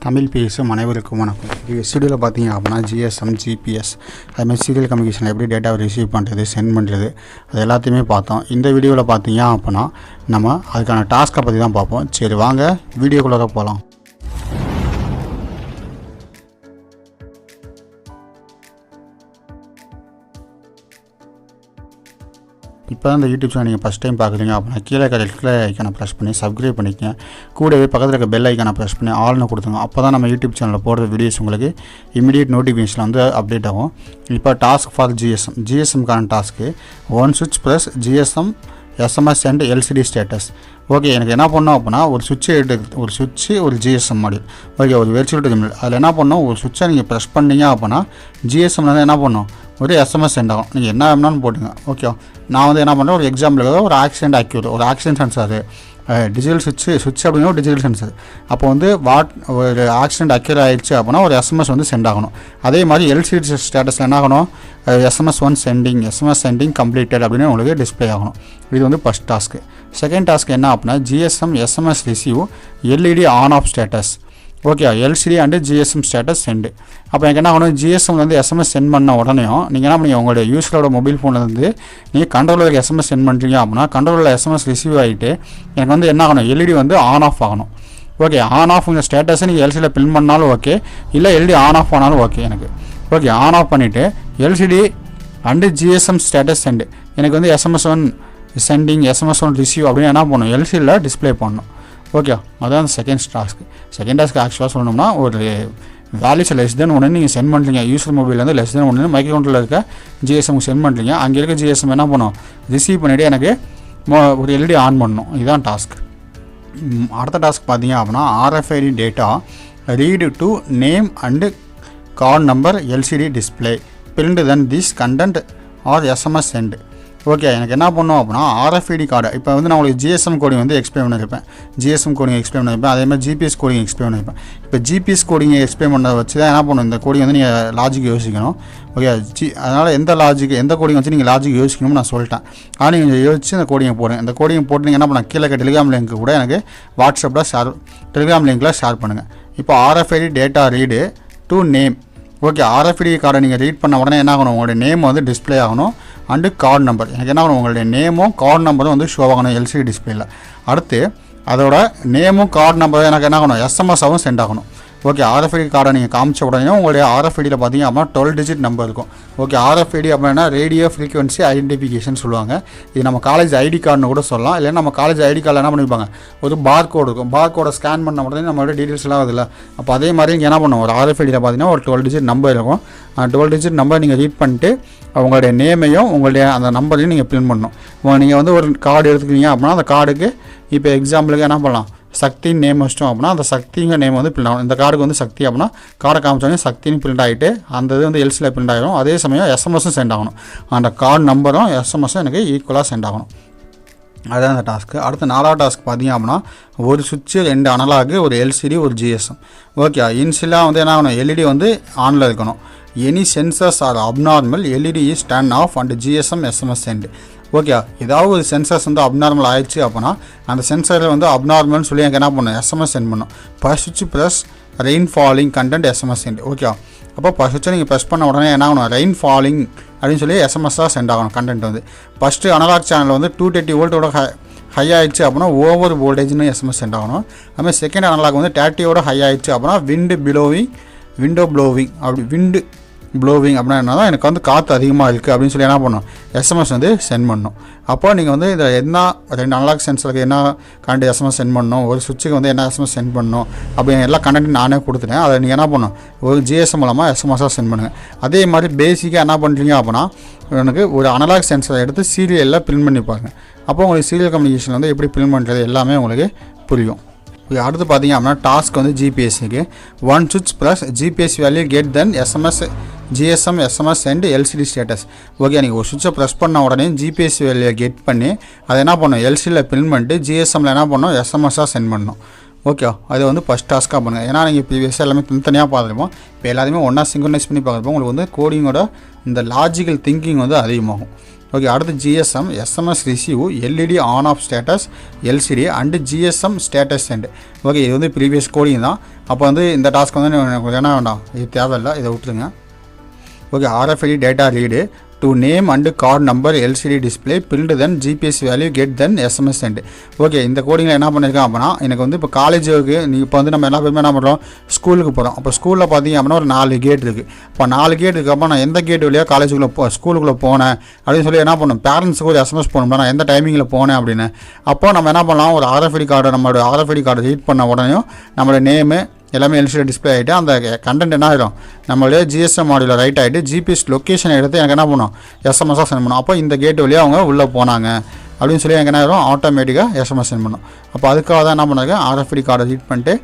தமிழ் பேசும் அனைவருக்கும் வணக்கம். வீடியோவில் பார்த்தீங்க அப்படின்னா GSM GPS அதுமாதிரி சீரியல் கம்யூனிகேஷன் எப்படி டேட்டாவை ரிசீவ் பண்ணுறது சென்ட் பண்ணுறது அது எல்லாத்தையுமே பார்த்தோம். இந்த வீடியோவில் பார்த்தீங்க அப்படின்னா நம்ம அதுக்கான டாஸ்க்கை பற்றி தான் பார்ப்போம். சரி வாங்க வீடியோக்குள்ளே போகலாம். இப்போ தான் இந்த யூடியூப் சேனல் நீங்கள் ஃபஸ்ட் டைம் பார்க்குறீங்க அப்படின்னா கீழே ரெட் ஐக்கானை ப்ரெஸ் பண்ணி சப்ஸ்கிரைப் பண்ணிக்கங்க. கூடவே பக்கத்தில் இருக்க பெல் ஐக்கானை ப்ரெஸ் பண்ணி ஆல்னு கொடுத்துங்க. அப்போ தான் நம்ம யூடியூப் சேனலில் போடுற வீடியோஸ் உங்களுக்கு இமீடியட் நோட்டிஃபிகேஷன் வந்து அப்டேட் ஆகும். இப்போ டாஸ்க் ஃபார் ஜிஎஸ்எம்கான டாஸ்க்கு 1 சுவிட்ச் plus GSM SMS and LCD status. Okay, எனக்கு என்ன பண்ணோம் அப்படின்னா ஒரு சுவிட்சு ஒரு GSM மாடியூல். ஓகே, ஒரு வெர்ச்சுவல் டெர்மினல் அதில் என்ன பண்ணோம், ஒரு சுவிட்சை நீங்கள் ப்ரெஸ் பண்ணிங்க அப்படின்னா GSMலேருந்து என்ன பண்ணோம், ஒரு SMS சென்ட் ஆகும். நீங்கள் என்ன வேணாலும் போட்டுங்க. ஓகே, நான் வந்து என்ன பண்ணுறேன், ஒரு எக்ஸாம்பிளுக்கு ஒரு ஆக்சிடென்ட் அக்யூர், ஒரு ஆக்சிடென்ட் சென்சார் டிஜிட்டல் சுவிட்ச் அப்படின்னா ஒரு டிஜிட்டல் சென்சார். அப்போ வந்து ஒரு ஆக்சிடென்ட் அக்யூர் ஆகிடுச்சு அப்படின்னா ஒரு SMS வந்து சென்ட் ஆகணும். அதே மாதிரி LCD ஸ்டேட்டஸில் என்ன ஆகணும், SMS சென்டிங் கம்ப்ளீட்டட் அப்படின்னு உங்களுக்கு டிஸ்பிளே ஆகணும். இது வந்து ஃபஸ்ட் டாஸ்க்கு. செகண்ட் டாஸ்க் என்ன அப்படின்னா GSM SMS receive LED on off status. Okay, LCD and GSM status send. அப்போ எனக்கு என்ன ஆகணும், GSMலேருந்து SMS சென்ட் பண்ண உடனேயும் நீங்கள் என்ன பண்ணீங்க, உங்களுடைய யூஸரோட மொபைல் ஃபோன்லேருந்து நீங்கள் கண்ட்ரோலருக்கு SMS சென்ட் பண்ணுறீங்க அப்படின்னா கண்ட்ரோலரில் SMS ரிசீவ் ஆகிட்டு எனக்கு வந்து என்ன ஆகணும், LED வந்து ஆன் ஆஃப் ஆகணும். ஓகே, ஆன் ஆஃப் உங்கள் ஸ்டேட்டஸை நீங்கள் LCDயில் பின் பண்ணாலும் ஓகே, இல்லை LED ஆன் ஆஃப் ஆனாலும் ஓகே எனக்கு. ஓகே, ஆன் ஆஃப் பண்ணிவிட்டு LCD and GSM status send. எனக்கு வந்து SMS1 சென்டிங் SMS1 ரிசீவ் அப்படின்னு என்ன பண்ணணும், LCDயில் டிஸ்பிளே பண்ணணும். ஓகே, அதான் செகண்ட் டாஸ்க்கு. செகண்ட் டாஸ்க்கு ஆக்சுவலாக சொல்லணும்னா ஒரு வேல்யூஸ் லெஸ் தென் 1 நீங்கள் சென்ட் பண்ணுறீங்க. யூஸர் மொபைலேருந்து லெஸ் தென் 1 மைக்ரோகண்ட்ரோலர் இருக்க GSMக்கு சென்ட் பண்ணுறீங்க. அங்கே இருக்க GSM என்ன பண்ணும், ரிசீவ் பண்ணிவிட்டு எனக்கு ஒரு LED ஆன் பண்ணணும். இதுதான் டாஸ்க். அடுத்த டாஸ்க் பார்த்தீங்க அப்படின்னா RFID data read to name and card number LCD display print then this content are SMS send. Okay, எனக்கு என்ன பண்ணோம் அப்படின்னா RFID கார்டு. இப்போ வந்து நான் உங்களுக்கு GSM கோடிங் வந்து எக்ஸ்பிளைன் பண்ணியிருப்பேன், GSM கோடிங் எக்ஸ்பிளைன் பண்ணியிருப்பேன். அதே மாதிரி GPS கோடிங் எக்ஸ்பிளைன் பண்ணியிருப்பேன். இப்போ GPS கோடிங் எக்ஸ்பிளைன் பண்ணதை வச்சு தான் என்ன பண்ணணும், இந்த கோடிங் வந்து நீங்கள் லாஜிக் யோசிக்கணும். ஓகே, அதனால் எந்த கோடிங் வச்சு நீங்கள் லாஜிக் யோசிக்கணும்னு நான் சொல்லிட்டேன். ஆனால் நீங்கள் யோசிச்சு இந்த கோடிங்கை போடுங்க. இந்த கோடிங்கை போட்டு நீங்கள் என்ன பண்ணலாம், கீழே டெலிகிராம் லிங்க் கூட எனக்கு வாட்ஸ்அப்பில் டெலிகிராம் லிங்கில் ஷேர் பண்ணுங்கள். இப்போ RFID data read to name. Okay, RFID கார்டை நீங்கள் ரீட் பண்ண உடனே என்ன ஆகணும், உங்களுடைய நேம் வந்து டிஸ்பிளே ஆகணும் அண்டு கார்டு நம்பர். எனக்கு என்ன ஆகணும், உங்களுடைய நேமும் கார்டு நம்பரும் வந்து ஷோ ஆகணும் LCD டிஸ்பிளேயில். அடுத்து அதோட நேமும் கார்டு நம்பரும் எனக்கு என்ன ஆகணும், SMS-ஆகவும் சென்ட் ஆகணும். ஓகே, RFID கார்டை நீங்கள் காமிச்ச உடனே உங்களுடைய RFIDயில் பார்த்தீங்க அப்படின்னா 12 டிஜிட் நம்பர் இருக்கும். ஓகே, RFID அப்படின்னா ரேடியோ ஃப்ரீக்வன்சி ஐடென்டிஃபிகேஷன் சொல்லுவாங்க. இது நம்ம காலேஜ் ஐடி கார்டுன்னு கூட சொல்லலாம். இல்லை நம்ம காலேஜ் ஐடி கார்டில் என்ன பண்ணிப்பாங்க, ஒரு பார் கோடு இருக்கும். பார் கோடை ஸ்கேன் பண்ண உடனே நம்மளோட டீட்டெயில்ஸ் எல்லாம் வருதுல்ல. அப்போ அதே மாதிரி நீங்கள் என்ன பண்ணுவோம், ஒரு RFIDயில் பார்த்தீங்கன்னா ஒரு 12 டிஜிட் நம்பர் இருக்கும். 12 டிஜிட் நம்பர் நீங்கள் ரீட் பண்ணிட்டு உங்களுடைய நேமையும் உங்களுடைய அந்த நம்பரையும் நீங்கள் பிரிண்ட் பண்ணணும். நீங்கள் வந்து ஒரு கார்டு எடுத்துக்கிறீங்க அப்படின்னா அந்த கார்டுக்கு இப்போ எக்ஸாம்பிளுக்கு என்ன பண்ணலாம், சக்தின்னு நேம் வச்சிட்டோம் அப்படின்னா அந்த சக்திங்க நேம் வந்து பிரிண்ட் ஆகும். இந்த கார்டுக்கு வந்து சக்தி அப்படின்னா கார்டை காமிச்சோடனே சக்தின்னு பிரிண்ட் ஆகிட்டு அந்த இது வந்து LCDயில் பிரிண்ட் ஆகிடும். அதே சமயம் SMS-ம் சென்ட் ஆகணும். அந்த கார்டு நம்பரும் SMS-ம் எனக்கு ஈக்குவலாக சென்ட் ஆகணும். அதுதான் அந்த டாஸ்க்கு. அடுத்த 4வது டாஸ்க் பார்த்தீங்க அப்படின்னா ஒரு சுவிட்சு 2 அனலாகு, ஒரு LCD, ஒரு GSM. ஓகே, இன்சிலாக வந்து என்ன ஆகணும், LED வந்து ஆனில் இருக்கணும். Any sensors are abnormal LED is turn off and GSM SMS send. Okay, ஏதாவது ஒரு சென்சர்ஸ் வந்து அப்நார்மல் ஆயிடுச்சு அப்படின்னா அந்த சென்சரில் வந்து அப்நார்மல்னு சொல்லி எனக்கு என்ன பண்ணணும், SMS சென்ட் பண்ணணும். சுவிட்ச் plus rain falling content SMS send. Okay, அப்போ சுவிட்சை நீங்கள் ப்ரெஸ் பண்ண உடனே என்ன ஆகணும், ரெயின் ஃபாலிங் அப்படின்னு சொல்லி SMS-ஆக சென்ட் ஆகணும். கண்டென்ட் வந்து ஃபஸ்ட்டு அனலாக் சேனல் வந்து 230 வோல்ட்டோட ஹை ஆகிடுச்சு அப்படின்னா ஓவர் வோல்டேஜ்னு SMS சென்ட் ஆகணும். அதுமாதிரி செகண்ட் அனலாக் வந்து 30 ஹை ஆகிடுச்சு அப்படின்னா விண்டோ ப்ளோவிங் அப்படின்னா என்ன தான், எனக்கு வந்து காற்று அதிகமாக இருக்குது அப்படின்னு சொல்லி என்ன பண்ணணும், SMS வந்து சென்ட் பண்ணணும். அப்போ நீங்கள் வந்து இதை என்ன 2 அனலாக் சென்சருக்கு என்ன கரண்ட் SMS சென்ட் பண்ணணும், ஒரு சுவிட்சுக்கு வந்து என்ன SMS சென்ட் பண்ணணும் அப்படின்னு எல்லா கண்டென்ட் நானே கொடுத்துட்டேன். அதை நீங்கள் என்ன பண்ணணும், ஒரு GSM மூலமாக SMS-ஆக சென்ட் பண்ணுங்கள். அதே மாதிரி பேசிக்காக என்ன பண்ணுறீங்க அப்படின்னா எனக்கு ஒரு அனலாக் சென்சரை எடுத்து சீரியலில் பிரிண்ட் பண்ணி பாருங்கள். அப்போ உங்களுக்கு சீரியல் கம்யூனிகேஷன் வந்து எப்படி பிரிண்ட் பண்ணுறது எல்லாமே உங்களுக்கு புரியும். அடுத்து பார்த்தீங்க அப்படின்னா டாஸ்க் வந்து GPSக்கு 1 சுவிட்ச் plus GPS value get then GSM SMS and LCD status. Okay, நீங்கள் ஒரு சுவிட்சை ப்ரெஸ் பண்ண உடனே GPS வேல்யூ கெட் பண்ணி அதை என்ன பண்ணணும், LCDயில் பிரிண்ட் பண்ணிட்டு GSMல என்ன பண்ணணும், SMS-ஆக சென்ட் பண்ணணும். ஓகே, அது வந்து ஃபஸ்ட் டாஸ்க்காக பண்ணுங்கள். ஏன்னா நீங்கள் ப்ரீவியஸாக எல்லாமே தனித்தனியாக பார்த்துருப்போம். இப்போ எல்லாத்தையுமே ஒன்றா சிங்க்ரனைஸ் பண்ணி பார்க்குறப்போ உங்களுக்கு வந்து கோடிங்கோட இந்த லாஜிக்கல் திங்கிங் வந்து அதிகமாகும். ஓகே, அடுத்து GSM SMS receive LED on off status LCD and GSM status send. Okay, இது வந்து ப்ரீவியஸ் கோடிங் தான். அப்போ வந்து இந்த டாஸ்க் வந்து எனக்கு என்ன வேண்டாம், இது தேவையில்லை, இதை விட்டுருங்க. Okay, RFID data read to name and card number LCD display build then GPS value get then SMS send. Okay, இந்த கோடிங்கில் என்ன பண்ணியிருக்கேன் அப்படின்னா, எனக்கு வந்து இப்போ காலேஜுக்கு இப்போ வந்து நம்ம எல்லா பேருமே என்ன பண்ணுறோம், ஸ்கூலுக்கு போகிறோம். அப்போ ஸ்கூலில் பார்த்தீங்க அப்படின்னா ஒரு 4 கேட் இருக்குது. இப்போ 4 கேட் இருக்குது. அப்போ நான் எந்த கேட் வழியாக காலேஜுக்குள்ளே ஸ்கூலுக்குள்ளே போனேன் அப்படின்னு சொல்லி என்ன பண்ணணும், பேரண்ட்ஸுக்கு ஒரு SMS போகணும், நான் எந்த டைமிங்கில் போனேன் அப்படின்னு. அப்போ நம்ம என்ன பண்ணலாம், ஒரு RFID கார்டு, நம்மளோட RFID கார்டு ரீட் பண்ண உடனே நம்மளோட நேமு எல்லாமே LCD டிஸ்பிளே ஆகிட்டு அந்த கண்டென்ட் என்ன ஆகிடும், நம்மளுடைய GSM மாடியில் ரைட் ஆகிட்டு GPS லொக்கேஷன் எடுத்து எனக்கு என்ன பண்ணும், SMS சென்ட் பண்ணும். அப்போ இந்த கேட் வழியாக அவங்க உள்ளே போனாங்க அப்படின்னு சொல்லி எனக்கு என்ன ஆகிடும், ஆட்டோமேட்டிக்காக SMS சென்ட் பண்ணும். அப்போ அதுக்காக தான் என்ன பண்ணிருக்கேன், RFID கார்டை ரீட் பண்ணிட்டு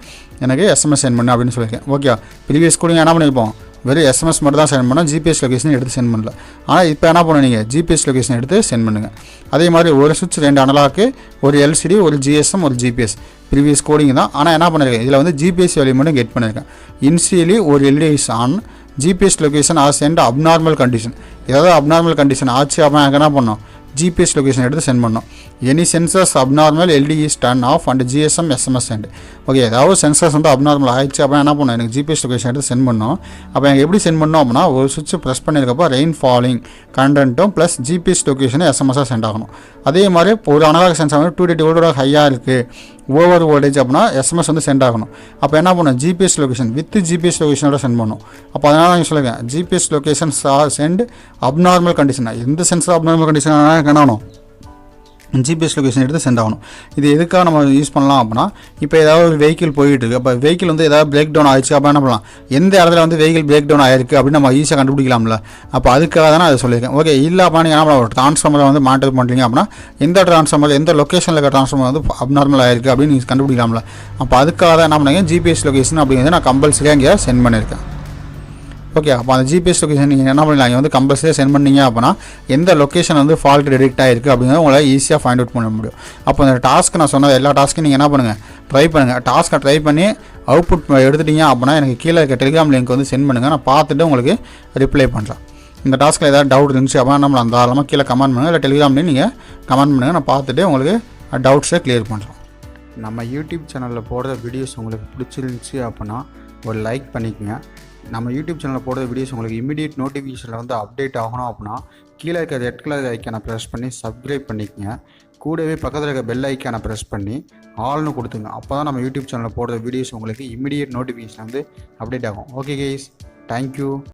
எனக்கு SMS சென்ட் பண்ணு அப்படின்னு சொல்லியிருக்கேன். ஓகே, ப்ரீவியஸ் கூட என்ன பண்ணியிருப்போம், வெறும் SMS மட்டும் தான் சென்ட் பண்ணோம், GPS லொக்கேஷன் எடுத்து சென்ட் பண்ணல. ஆனால் இப்போ என்ன பண்ணணும், நீங்கள் GPS லொக்கேஷன் எடுத்து சென்ட் பண்ணுங்கள். அதே மாதிரி ஒரு சுவிட்ச் 2 அனலாக்கு, ஒரு LCD, ஒரு GSM, ஒரு GPS ப்ரீவியஸ் கோடிங் தான். ஆனால் என்ன பண்ணியிருக்கேன், இதில் வந்து GPS வேல்யூ மட்டும் கெட் பண்ணியிருக்கேன். இனிஷியலி ஒரு LED is on, GPS location are send abnormal condition. ஏதாவது அப்நார்மல் கண்டிஷன் ஆச்சு அப்படின்னா எனக்கு என்ன பண்ணணும், GPS லொக்கேஷன் எடுத்து சென்ட் பண்ணோம். Any sensors abnormal LED is turn off and GSM SMS send. Okay, ஏதாவது சென்சர்ஸ் வந்து அப்நார்மல் ஆயிடுச்சு அப்படின்னா என்ன பண்ணணும், எனக்கு GPS லொக்கேஷன் எடுத்து சென்ட் பண்ணோம். அப்போ எனக்கு எப்படி சென்ட் பண்ணோம் அப்படின்னா, ஒரு சுவிட்ச் ப்ரெஸ் பண்ணியிருக்கப்போ ரெயின் ஃபாலிங் கண்டென்ட்டும் ப்ளஸ் GPS லொக்கேஷனும் SMS சென்ட் ஆகணும். அதே மாதிரி ஒரு அனலாக் சென்சார் வந்து 230 வோல்ட்டோட ஹையாக இருக்குது, ஓவர் வோல்டேஜ் அப்படின்னா SMS வந்து சென்ட் ஆகணும். அப்போ என்ன பண்ணணும், GPS லொக்கேஷன் வித் GPS லொக்கேஷனோட சென்ட் பண்ணணும். அப்போ அதனால் நான் சொல்லுங்கள், GPS location send abnormal condition. எந்த சென்சர் அப்நார்மல் கண்டிஷன் என்ன ஆகணும், GPS லொக்கேஷன் எடுத்து சென்ட் ஆகணும். இது எதுக்காக நம்ம யூஸ் பண்ணலாம் அப்படின்னா, இப்போ ஏதாவது ஒரு வெஹிக்கிள் போயிட்டு இருக்குது, அப்போ வெஹிக்கிள் வந்து ஏதாவது பிரேக் டவுன் ஆயிடுச்சு அப்போ என்ன பண்ணலாம், எந்த இடத்துல வந்து வெஹிக்கிள் பிரேக் டவுன் ஆயிருக்கு அப்படின்னு நம்ம ஈஸியாக கண்டுபிடிக்கலாம்ல. அப்போ அதுக்காக தான் அதை சொல்லியிருக்கேன். ஓகே, இல்லை அப்படின்னா நீங்கள் என்ன பண்ணலாம், ஒரு ட்ரான்ஸ்ஃபார்மரை வந்து மானிட்டர் பண்ணுறீங்க அப்படின்னா எந்த ட்ரான்ஸ்ஃபார்மர் எந்த லொக்கேஷனில் இருக்க ட்ரான்ஸ்ஃபார்மர் வந்து அப்நார்மல் ஆயிருக்கு அப்படின்னு நீங்கள் கண்டுபிடிக்கலாம்ல. அப்போ அதுக்காக தான் என்ன பண்ணுங்க, GPS லொக்கேஷன் அப்படிங்கிறது நான் கம்பல்சரியாக இங்கே சென்ட் பண்ணியிருக்கேன். ஓகே, அப்போ அந்த GPS லொக்கேஷன் நீங்கள் என்ன பண்ணலாம், இங்கே வந்து கம்பல்சரியாக சென்ட் பண்ணீங்க அப்படின்னா எந்த லொக்கேஷன் வந்து ஃபால்ட் டிடெக்ட் ஆகிருக்கு அப்படிங்கிறத உங்களால் ஈஸியாக ஃபைண்ட் அவுட் பண்ண முடியும். அப்போ அந்த டாஸ்க் நான் சொன்ன எல்லா டாஸ்க்கும் நீங்கள் என்ன பண்ணுங்கள், ட்ரை பண்ணுங்கள். டாஸ்க்கை ட்ரை பண்ணி அவுட்புட் எடுத்துட்டீங்க அப்படின்னா எனக்கு கீழே இருக்க டெலிகிராம் லிங்க் வந்து சென்ட் பண்ணுங்கள், நான் பார்த்துட்டு உங்களுக்கு ரிப்ளை பண்ணுறேன். இந்த டாஸ்க்கில் ஏதாவது டவுட் இருந்துச்சு அப்படின்னா நம்மளை அந்த ஆரமாக கீழே கமெண்ட் பண்ணுங்கள், இல்லை டெலிகிராம்லேயும் நீங்கள் கமெண்ட் பண்ணுங்கள், நான் பார்த்துட்டு உங்களுக்கு டவுட்ஸை கிளியர் பண்ணுறோம். நம்ம யூடியூப் சேனலில் போடுற வீடியோஸ் உங்களுக்கு பிடிச்சிருந்துச்சி அப்படின்னா ஒரு லைக் பண்ணிக்கோங்க. நம்ம யூடியூப் சேனலில் போடுற வீடியோஸ் உங்களுக்கு இமீடியட் நோட்டிஃபிகேஷனில் வந்து அப்டேட் ஆகணும் அப்படின்னா கீழே இருக்க ரெட் கலர் ஐக்கானை ப்ரெஸ் பண்ணி சப்ஸ்கிரைப் பண்ணிக்கங்க. கூடவே பக்கத்தில் இருக்க பெல் ஐக்கானை ப்ரெஸ் பண்ணி ஆல்னு கொடுத்துங்க. அப்போ தான் நம்ம யூடியூப் சேனலில் போடுற வீடியோஸ் உங்களுக்கு இமீடியட் நோட்டிஃபிகேஷன் வந்து அப்டேட் ஆகும். Okay guys, thank you.